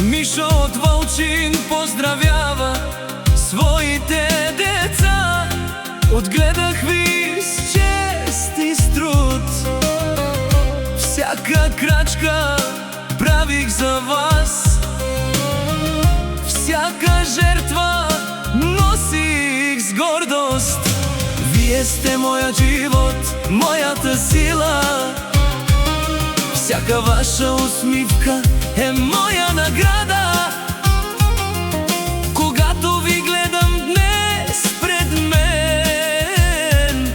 Мишо от Вълчин поздравява своите деца. Отгледах ви с чест и с труд, всяка крачка правих за вас, всяка жертва носих с гордост. Вие сте моят живот, моята сила, всяка ваша усмивка е моя награда. Когато ви гледам днес пред мен,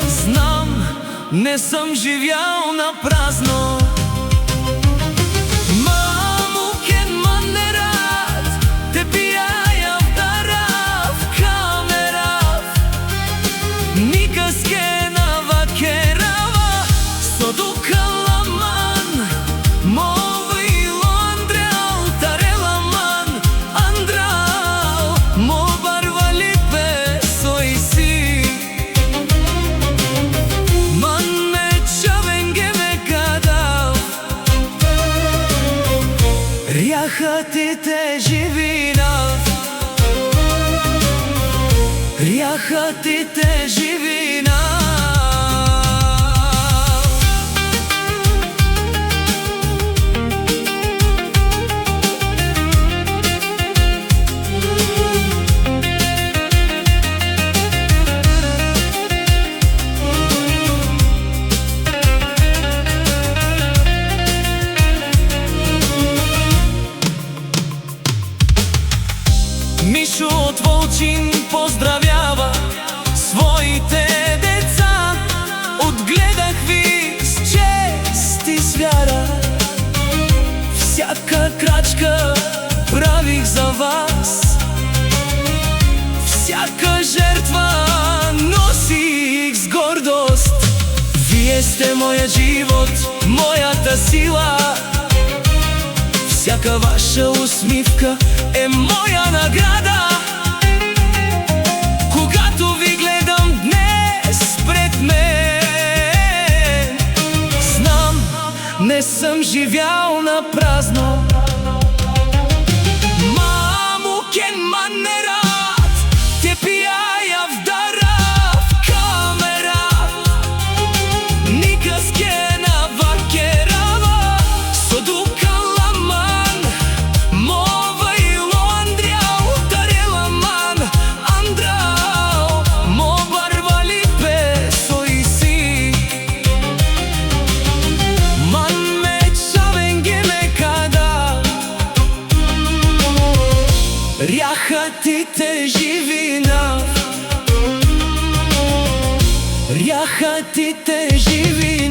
знам, не съм живял на празно. Ряхатите живина, ряхатите живина. Мишо от Вълчин поздравява своите деца. Отгледах ви с чест и с вяра, всяка крачка правих за вас, всяка жертва носих с гордост. Вие сте моят живот, моята сила, всяка ваша усмивка е моя награда. Когато ви гледам днес пред мен, знам, не съм живял на празно. Мамо, кен манерат, те пияя в дарав камера, никас кена вакерава, содука ряхатите живина, ряхатите живина.